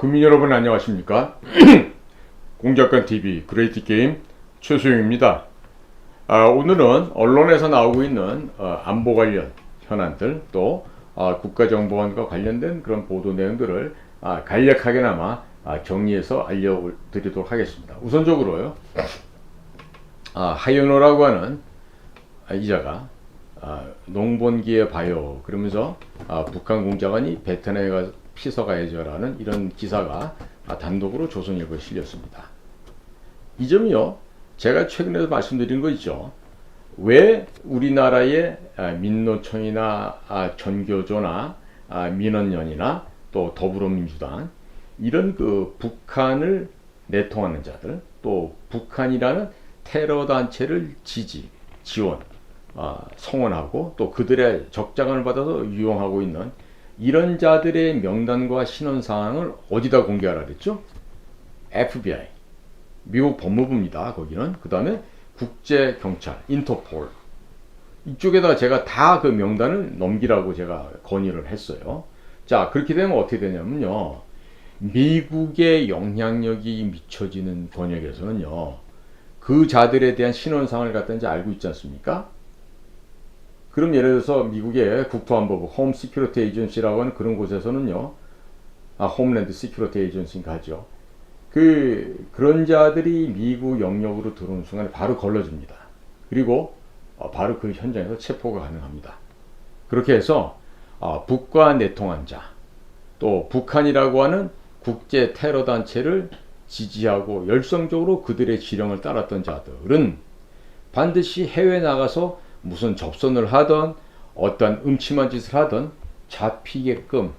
국민 여러분 안녕하십니까? 공작관 TV 그레이트 게임 최소영입니다. 오늘은 언론에서 나오고 있는 안보 관련 현안들 또 국가정보원과 관련된 그런 보도 내용들을 간략하게나마 정리해서 알려드리도록 하겠습니다. 우선적으로요, 하이오노라고 하는 이자가 농번기에 봐요 그러면서 북한 공작원이 베트남에 가서 피서가야죠라는 이런 기사가 단독으로 조선일보에 실렸습니다. 이 점이요, 제가 최근에도 말씀드린 거 있죠. 왜 우리나라의 민노총이나 전교조나 민원연이나 또 더불어민주당 이런 그 북한을 내통하는 자들, 또 북한이라는 테러 단체를 지원, 성원하고 또 그들의 적자금을 받아서 유용하고 있는 이런 자들의 명단과 신원사항을 어디다 공개하라 그랬죠? FBI, 미국 법무부입니다. 거기는. 그 다음에 국제경찰, 인터폴 이쪽에다가 제가 다 그 명단을 넘기라고 제가 건의를 했어요. 자, 그렇게 되면 어떻게 되냐면요, 미국의 영향력이 미쳐지는 권역에서는요, 그 자들에 대한 신원사항을 갖다 이제 알고 있지 않습니까? 그럼 예를 들어서 미국의 국토안보부, 홈 시큐리티 에이전시라고 하는 그런 곳에서는요, 홈랜드 시큐리티 에이전시인가 하죠. 그런 자들이 미국 영역으로 들어오는 순간에 바로 걸러집니다. 그리고 바로 그 현장에서 체포가 가능합니다. 그렇게 해서 북과 내통한 자, 또 북한이라고 하는 국제 테러 단체를 지지하고 열성적으로 그들의 지령을 따랐던 자들은 반드시 해외 나가서 무슨 접선을 하던 어떤 음침한 짓을 하던 잡히게끔,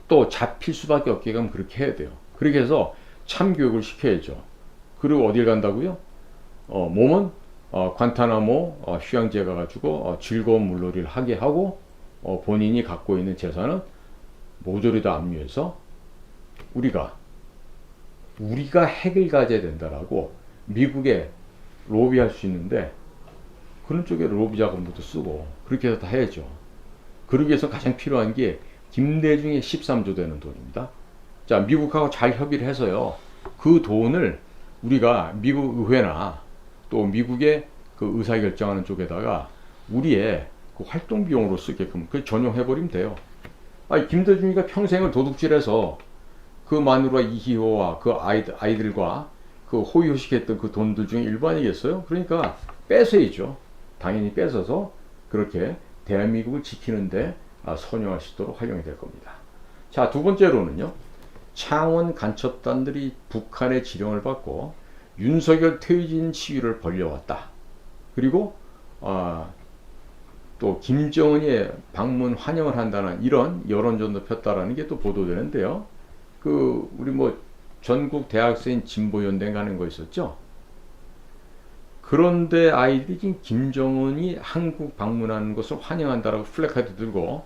또 잡힐 수밖에 없게끔 그렇게 해야 돼요. 그렇게 해서 참교육을 시켜야죠. 그리고 어딜 간다고요? 몸은 관타나모 휴양지에 가가지고 즐거운 물놀이를 하게 하고, 본인이 갖고 있는 재산은 모조리 다 압류해서 우리가 핵을 가져야 된다라고 미국에 로비할 수 있는데, 그런 쪽에 로비 자금도 쓰고 그렇게 해서 다 해야죠. 그러기 위해서 가장 필요한 게 김대중의 13조 되는 돈입니다. 자, 미국하고 잘 협의를 해서요, 그 돈을 우리가 미국 의회나 또 미국의 그 의사결정하는 쪽에다가 우리의 그 활동 비용으로 쓰게끔 그 전용해버리면 돼요. 김대중이가 평생을 도둑질해서 그 마누라 이희호와 그 아이들과 그 호의호식했던 그 돈들 중에 일부 아니겠어요? 그러니까 뺏어야죠. 당연히 뺏어서 그렇게 대한민국을 지키는데 선용할 수 있도록 활용이 될 겁니다. 자, 두 번째로는요, 창원 간첩단들이 북한의 지령을 받고 윤석열 퇴진 시위를 벌려왔다. 그리고 또 김정은의 방문 환영을 한다는 이런 여론전도 폈다라는 게 또 보도되는데요. 우리 전국 대학생 진보연대 가는 거 있었죠? 그런데 아이들이 지금 김정은이 한국 방문하는 것을 환영한다라고 플래카드 들고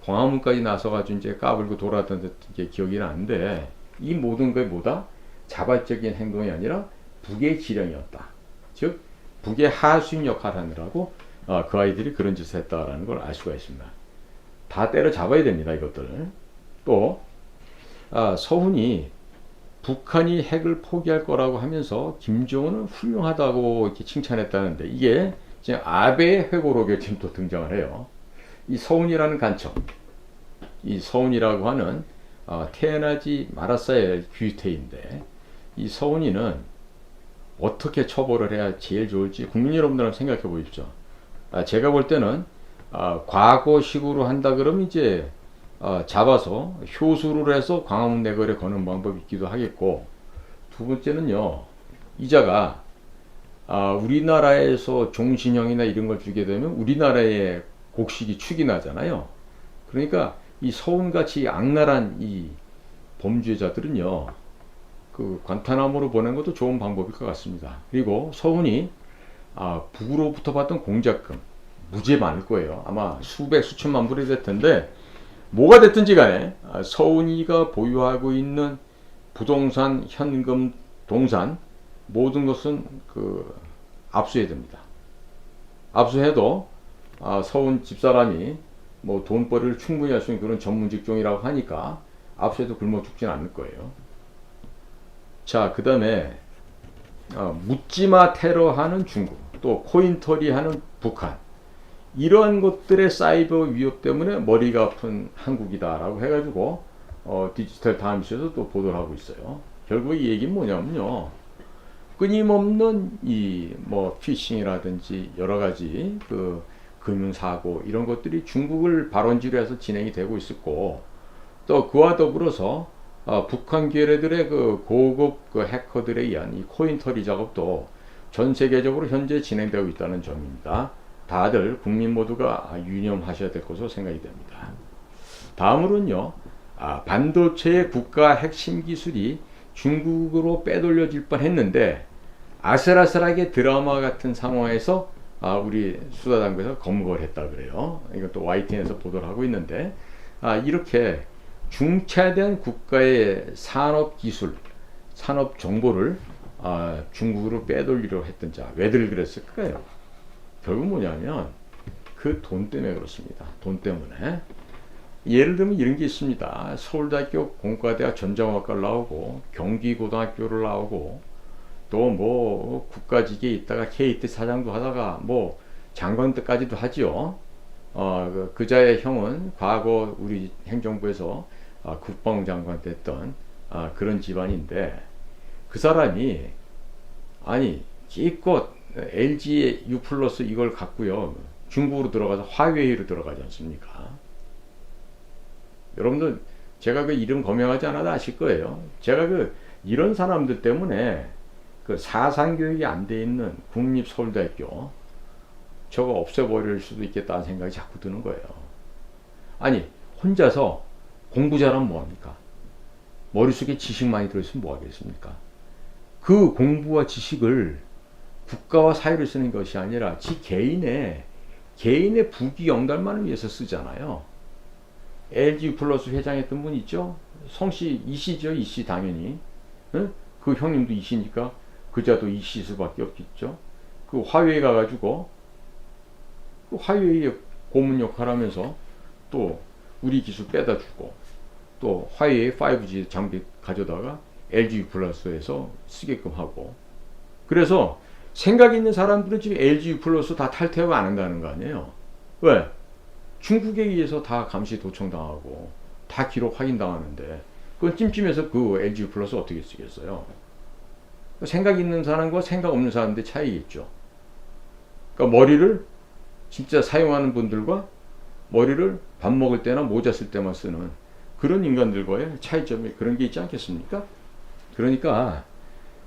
광화문까지 나서가지고 이제 까불고 돌아다녔던 게 기억이 나는데, 이 모든 게 뭐다? 자발적인 행동이 아니라 북의 지령이었다. 즉, 북의 하수인 역할을 하느라고 그 아이들이 그런 짓을 했다라는 걸 알 수가 있습니다. 다 때려잡아야 됩니다, 이것들. 또 서훈이 북한이 핵을 포기할 거라고 하면서 김정은은 훌륭하다고 이렇게 칭찬했다는데, 이게 지금 아베의 회고록에 지금 또 등장을 해요. 이 서훈이라는 간첩, 이 서훈이라고 하는 태어나지 말았어야 할 귀태인데, 이 서훈이는 어떻게 처벌을 해야 제일 좋을지 국민 여러분들 한번 생각해 보십시오. 제가 볼 때는 과거식으로 한다 그러면 이제 잡아서 효수를 해서 광화문 내거리에 거는 방법이 있기도 하겠고, 두 번째는요, 이자가 우리나라에서 종신형이나 이런 걸 주게 되면 우리나라의 곡식이 축이 나잖아요. 그러니까 이 서훈같이 악랄한 이 범죄자들은요, 그 관타나모로 보낸 것도 좋은 방법일 것 같습니다. 그리고 서훈이 북으로부터 받던 공작금 무지에 많을 거예요. 아마 수백 수천만 불이 될 텐데, 뭐가 됐든지 간에 서훈이가 보유하고 있는 부동산, 현금, 동산 모든 것은 압수해야 됩니다. 압수해도 서훈 집사람이 돈벌이를 충분히 할 수 있는 그런 전문 직종이라고 하니까 압수해도 굶어 죽진 않을 거예요. 자, 그 다음에 묻지마 테러하는 중국, 또 코인털이하는 북한, 이러한 것들의 사이버 위협 때문에 머리가 아픈 한국이다라고 해가지고 디지털 타임스에서 또 보도를 하고 있어요. 결국 이 얘기는 뭐냐면요, 끊임없는 이 뭐 피싱이라든지 여러 가지 그 금융사고 이런 것들이 중국을 발원지로 해서 진행이 되고 있었고, 또 그와 더불어서 북한 괴뢰들의 그 고급 그 해커들에 의한 이 코인털이 작업도 전 세계적으로 현재 진행되고 있다는 점입니다. 다들 국민 모두가 유념하셔야 될 것으로 생각이 됩니다. 다음으로는요, 반도체의 국가 핵심 기술이 중국으로 빼돌려질 뻔했는데 아슬아슬하게 드라마 같은 상황에서 우리 수사당국에서 검거를 했다 그래요. 이것도 YTN에서 보도를 하고 있는데, 이렇게 중차대한 국가의 산업 기술, 산업 정보를 중국으로 빼돌리려고 했던 자, 왜들 그랬을까요? 결국 뭐냐면 그 돈 때문에 그렇습니다. 돈 때문에. 예를 들면 이런 게 있습니다. 서울대학교 공과대학 전자공학과를 나오고 경기고등학교를 나오고 또 뭐 국가직에 있다가 KT 사장도 하다가 뭐 장관 때까지도 하지요. 그자의 형은 과거 우리 행정부에서 국방장관 됐던 그런 집안인데, 그 사람이 아니 기껏 LG U 플러스 이걸 갖고요 중국으로 들어가서 화웨이로 들어가지 않습니까? 여러분들 제가 그 이름 거명하지 않아도 아실 거예요. 제가 그 이런 사람들 때문에 그 사상교육이 안 돼 있는 국립서울대학교 저거 없애버릴 수도 있겠다는 생각이 자꾸 드는 거예요. 아니 혼자서 공부 잘하면 뭐합니까? 머릿속에 지식 많이 들어있으면 뭐하겠습니까? 그 공부와 지식을 국가와 사회를 쓰는 것이 아니라 지 개인의 부귀 영달만을 위해서 쓰잖아요. LG 플러스 회장했던 분 있죠? 성씨 이씨죠. 이씨 당연히. 응? 그 형님도 이씨니까 그자도 이씨 수밖에 없겠죠. 그 화웨이 가가지고 그 화웨이의 고문 역할 하면서 또 우리 기술 빼다 주고 또 화웨이 5G 장비 가져다가 LG 플러스에서 쓰게끔 하고, 그래서 생각 있는 사람들은 지금 LG 플러스 다 탈퇴하고 안 한다는 거 아니에요. 왜? 중국에 의해서 다 감시 도청당하고 다 기록 확인당하는데 그건 찜찜해서 그 LG 플러스 어떻게 쓰겠어요? 생각 있는 사람과 생각 없는 사람들의 차이겠죠. 그러니까 머리를 진짜 사용하는 분들과 머리를 밥 먹을 때나 모자 쓸 때만 쓰는 그런 인간들과의 차이점이 그런 게 있지 않겠습니까? 그러니까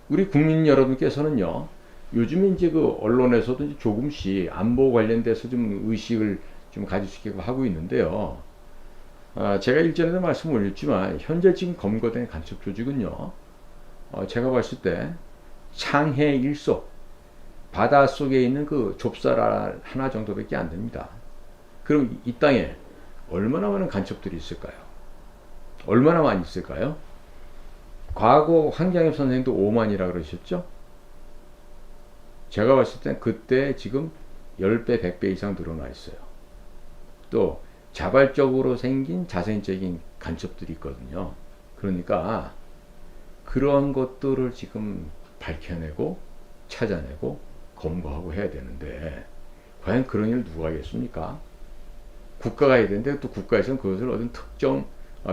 우리 국민 여러분께서는요, 요즘에 이제 그 언론에서도 이제 조금씩 안보 관련돼서 좀 의식을 좀 가질 수 있게 하고 있는데요. 제가 일전에도 말씀 올렸지만 현재 지금 검거된 간첩 조직은요, 제가 봤을 때 상해 일소 바닷속에 있는 그 좁쌀알 하나 정도밖에 안 됩니다. 그럼 이 땅에 얼마나 많은 간첩들이 있을까요? 얼마나 많이 있을까요? 과거 황장엽 선생님도 5만이라 그러셨죠? 제가 봤을 땐 그때 지금 10배, 100배 이상 늘어나 있어요. 또 자발적으로 생긴 자생적인 간첩들이 있거든요. 그러니까 그런 것들을 지금 밝혀내고 찾아내고 검거하고 해야 되는데 과연 그런 일을 누가 하겠습니까? 국가가 해야 되는데 또 국가에서는 그것을 어떤 특정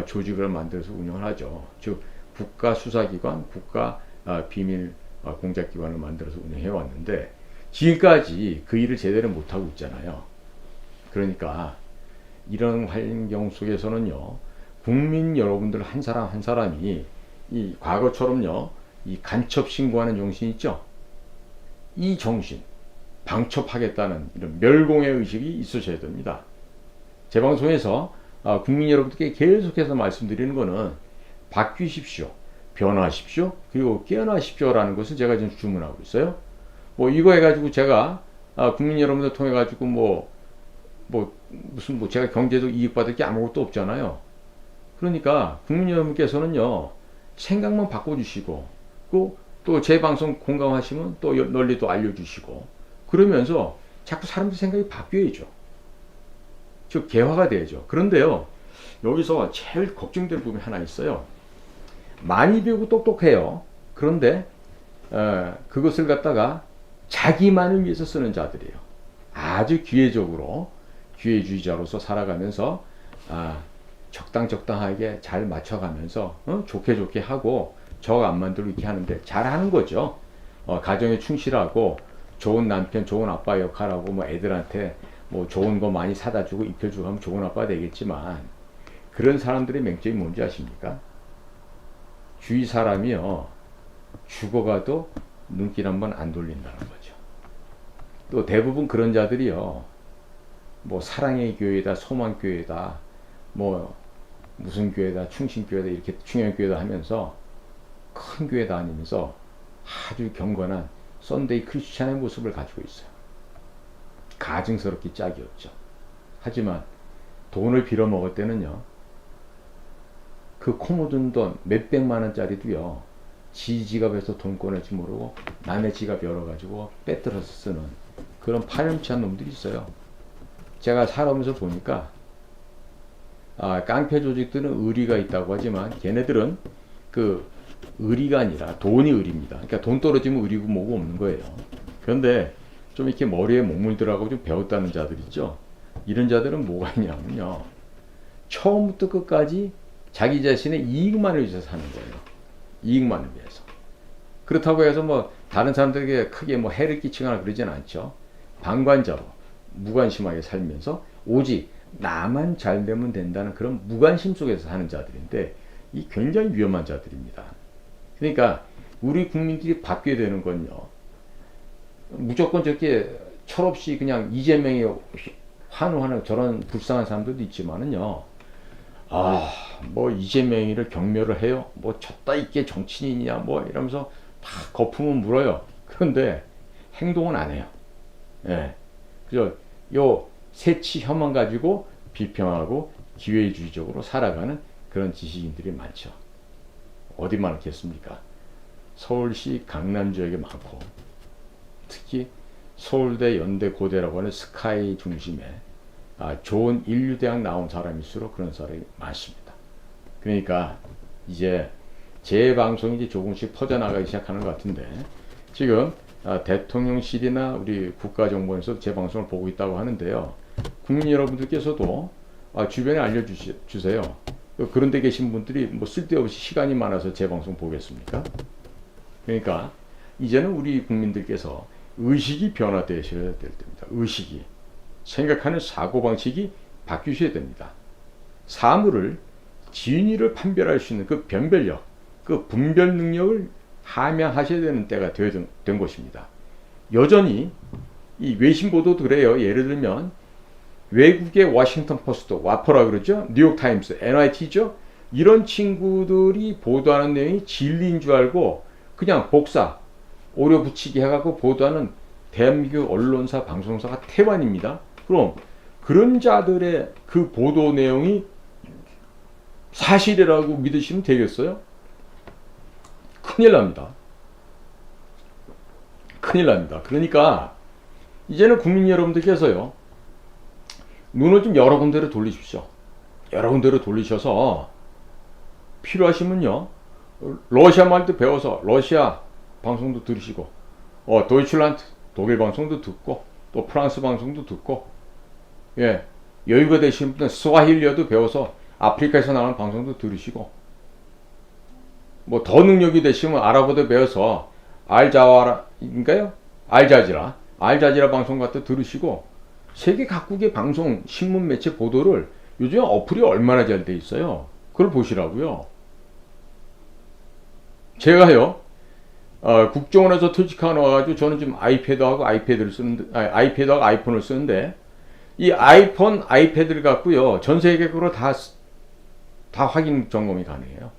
조직을 만들어서 운영을 하죠. 즉 국가수사기관, 국가비밀 공작기관을 만들어서 운영해 왔는데 지금까지 그 일을 제대로 못하고 있잖아요. 그러니까 이런 환경 속에서는요, 국민 여러분들 한 사람 한 사람이 이 과거처럼요, 이 간첩 신고하는 정신 있죠? 이 정신, 방첩하겠다는 이런 멸공의 의식이 있으셔야 됩니다. 제 방송에서 국민 여러분들께 계속해서 말씀드리는 거는 바뀌십시오, 변화하십시오, 그리고 깨어나십시오라는 것을 제가 지금 주문하고 있어요. 뭐 이거 해가지고 제가 국민 여러분들 통해 가지고 무슨 제가 경제적 이익 받을 게 아무것도 없잖아요. 그러니까 국민 여러분께서는요, 생각만 바꿔주시고 또 제 방송 공감하시면 또 널리 또 알려주시고 그러면서 자꾸 사람들 생각이 바뀌어야죠. 즉 개화가 돼야죠. 그런데요, 여기서 제일 걱정될 부분이 하나 있어요. 많이 배우고 똑똑해요. 그런데 그것을 갖다가 자기만을 위해서 쓰는 자들이에요. 아주 기회적으로 기회주의자로서 살아가면서 적당하게 잘 맞춰가면서 좋게 하고 적 안 만들고 이렇게 하는데 잘하는 거죠. 가정에 충실하고 좋은 남편, 좋은 아빠 역할하고 뭐 애들한테 뭐 좋은 거 많이 사다 주고 입혀주고 하면 좋은 아빠가 되겠지만, 그런 사람들의 맹점이 뭔지 아십니까? 주위 사람이요, 죽어가도 눈길 한번 안 돌린다는 거죠. 또 대부분 그런 자들이요, 뭐 사랑의 교회다, 소망 교회다, 뭐 무슨 교회다, 충신교회다, 이렇게 중요한 교회다 하면서 큰 교회 다니면서 아주 경건한 썬데이 크리스찬의 모습을 가지고 있어요. 가증스럽기 짝이 없죠. 하지만 돈을 빌어먹을 때는요, 그 코 묻은 돈 몇백만 원짜리도요, 지 지갑에서 돈 꺼낼지 모르고 남의 지갑 열어가지고 빼들어서 쓰는 그런 파렴치한 놈들이 있어요. 제가 살아오면서 보니까 깡패 조직들은 의리가 있다고 하지만 걔네들은 그 의리가 아니라 돈이 의리입니다. 그러니까 돈 떨어지면 의리고 뭐고 없는 거예요. 그런데 좀 이렇게 머리에 목물들하고 좀 배웠다는 자들 있죠. 이런 자들은 뭐가 있냐면요, 처음부터 끝까지 자기 자신의 이익만을 위해서 사는 거예요. 이익만을 위해서. 그렇다고 해서 뭐 다른 사람들에게 크게 뭐 해를 끼치거나 그러진 않죠. 방관자로 무관심하게 살면서 오직 나만 잘 되면 된다는 그런 무관심 속에서 사는 자들인데, 이 굉장히 위험한 자들입니다. 그러니까 우리 국민들이 바뀌어야 되는 건요, 무조건 저렇게 철없이 그냥 이재명이 환호하는 저런 불쌍한 사람들도 있지만은요, 뭐 이재명이를 경멸을 해요. 뭐 졌다 있게 정치인이냐 뭐 이러면서 다 거품은 물어요. 그런데 행동은 안 해요. 예. 그죠? 요 세치 혐오만 가지고 비평하고 기회주의적으로 살아가는 그런 지식인들이 많죠. 어디 많겠습니까? 서울시 강남 지역에 많고, 특히 서울대, 연대, 고대라고 하는 스카이 중심에 좋은 인류대학 나온 사람일수록 그런 사람이 많습니다. 그러니까 이제 제 방송이 이제 조금씩 퍼져나가기 시작하는 것 같은데, 지금 대통령실이나 우리 국가정보원에서 제 방송을 보고 있다고 하는데요, 국민 여러분들께서도 주변에 알려주세요. 그런 데 계신 분들이 뭐 쓸데없이 시간이 많아서 제 방송 보겠습니까? 그러니까 이제는 우리 국민들께서 의식이 변화되셔야 될 때입니다. 의식이. 생각하는 사고방식이 바뀌셔야 됩니다. 사물을 진위를 판별할 수 있는 그 변별력, 그 분별 능력을 함양하셔야 되는 때가 된 것입니다. 여전히 이 외신 보도도 그래요. 예를 들면 외국의 워싱턴 포스트, 와퍼라 그러죠. 뉴욕타임스, NYT죠. 이런 친구들이 보도하는 내용이 진리인 줄 알고 그냥 복사, 오려 붙이기 해갖고 보도하는 대한민국 언론사, 방송사가 태반입니다. 그럼 그런 자들의 그 보도 내용이 사실이라고 믿으시면 되겠어요? 큰일 납니다. 큰일 납니다. 그러니까 이제는 국민 여러분들께서요, 눈을 좀 여러 군데로 돌리십시오. 여러 군데로 돌리셔서 필요하시면요, 러시아 말도 배워서 러시아 방송도 들으시고, 도이칠란드 독일 방송도 듣고, 또 프랑스 방송도 듣고, 예, 여유가 되시는 분은 스와힐리어도 배워서 아프리카에서 나오는 방송도 들으시고, 뭐 더 능력이 되시면 아랍어도 배워서 알자와라인가요? 알자지라 방송 같은 들으시고, 세계 각국의 방송, 신문 매체 보도를 요즘 어플이 얼마나 잘 돼 있어요. 그걸 보시라고요. 제가요, 국정원에서 퇴직하고 나와가지고 저는 지금 아이패드하고 아이패드하고 아이폰을 쓰는데, 이 아이폰, 아이패드를 갖고요, 전 세계적으로 다 확인 점검이 가능해요.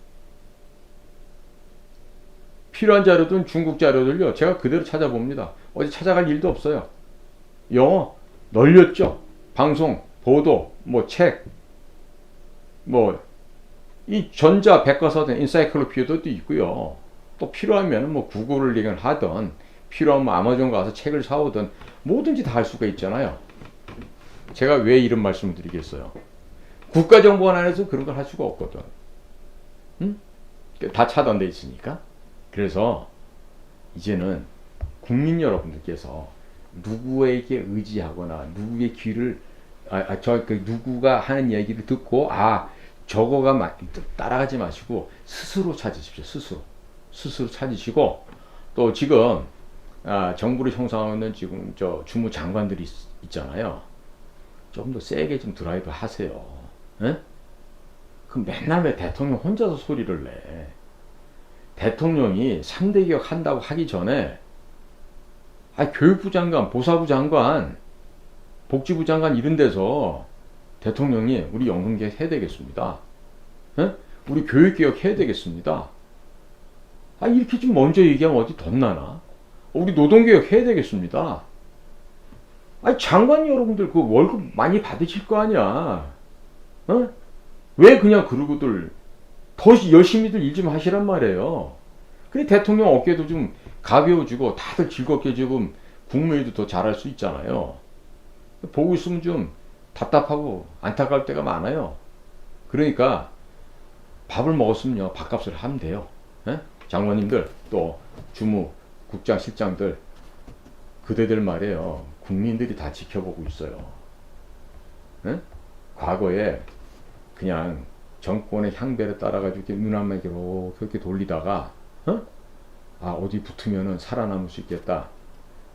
필요한 자료든 중국 자료들요, 제가 그대로 찾아봅니다. 어디 찾아갈 일도 없어요. 영어 널렸죠. 방송, 보도, 뭐 책, 뭐 이 전자 백과사전 인사이클로피디아도 있고요. 또 필요하면 뭐 구글을 하든, 필요하면 아마존 가서 책을 사오든 뭐든지 다 할 수가 있잖아요. 제가 왜 이런 말씀을 드리겠어요? 국가정보원 안에서 그런 걸 할 수가 없거든. 응? 다 차단돼 있으니까. 그래서 이제는 국민 여러분들께서 누구에게 의지하거나 누구의 귀를 누구가 하는 얘기를 듣고 저거가 따라가지 마시고 스스로 찾으십시오. 스스로 찾으시고, 또 지금 정부를 형성하고 있는 지금 주무 장관들이 있잖아요. 좀 더 세게 좀 드라이브 하세요. 에? 그럼 맨날 왜 대통령 혼자서 소리를 내? 대통령이 3대 개혁 한다고 하기 전에 교육부 장관, 보사부 장관, 복지부 장관 이런 데서 대통령이 우리 연금개혁 해야 되겠습니다. 에? 우리 교육개혁 해야 되겠습니다. 이렇게 좀 먼저 얘기하면 어디 덧나나? 우리 노동개혁 해야 되겠습니다. 장관 여러분들 그 월급 많이 받으실 거 아니야. 어? 왜 그냥 그러고들 더 열심히들 일 좀 하시란 말이에요. 그래 대통령 어깨도 좀 가벼워지고 다들 즐겁게 지금 국무회의도 더 잘할 수 있잖아요. 보고 있으면 좀 답답하고 안타까울 때가 많아요. 그러니까 밥을 먹었으면요 밥값을 하면 돼요. 에? 장관님들 또 주무 국장 실장들 그대들 말이에요. 국민들이 다 지켜보고 있어요. 에? 과거에 그냥 정권의 향배를 따라가지고 이렇게 눈앞만 이렇게 돌리다가 어디 붙으면은 살아남을 수 있겠다.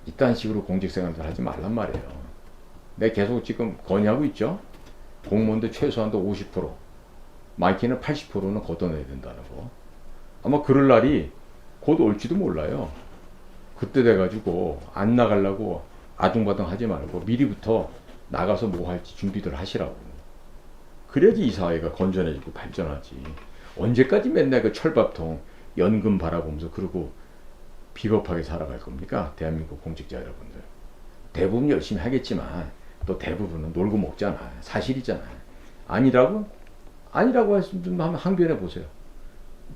이딴 식으로 공직생활들 하지 말란 말이에요. 내가 계속 지금 건의하고 있죠. 공무원들 최소한도 50%, 많게는 80%는 걷어내야 된다는 거. 아마 그럴 날이 곧 올지도 몰라요. 그때 돼가지고 안 나가려고 아둥바둥 하지 말고 미리부터 나가서 뭐 할지 준비들 하시라고. 그래야지 이 사회가 건전해지고 발전하지. 언제까지 맨날 그 철밥통 연금 바라보면서 그러고 비겁하게 살아갈 겁니까? 대한민국 공직자 여러분들. 대부분 열심히 하겠지만 또 대부분은 놀고 먹잖아. 사실이잖아. 아니라고? 아니라고 하시면 항변해 보세요.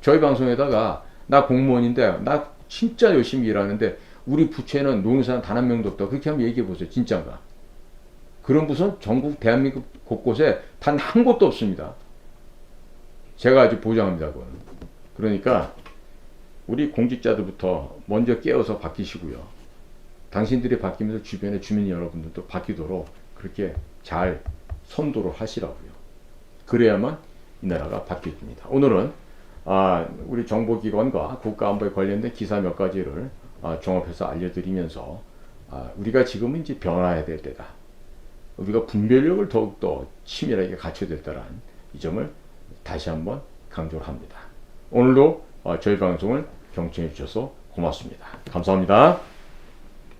저희 방송에다가 나 공무원인데 나 진짜 열심히 일하는데 우리 부처에는 노동사람 단 한 명도 없다. 그렇게 한번 얘기해 보세요. 진짜인가? 그런 부서는 전국 대한민국 곳곳에 단 한 곳도 없습니다. 제가 아주 보장합니다. 그건. 그러니까 우리 공직자들부터 먼저 깨어서 바뀌시고요. 당신들이 바뀌면서 주변의 주민 여러분들도 바뀌도록 그렇게 잘 선도를 하시라고요. 그래야만 이 나라가 바뀝니다. 오늘은 우리 정보기관과 국가안보에 관련된 기사 몇 가지를 종합해서 알려드리면서 우리가 지금은 이제 변화해야 될 때다. 우리가 분별력을 더욱더 치밀하게 갖춰야 될 때라는 이 점을 다시 한번 강조를 합니다. 오늘도 저희 방송을 경청해 주셔서 고맙습니다. 감사합니다.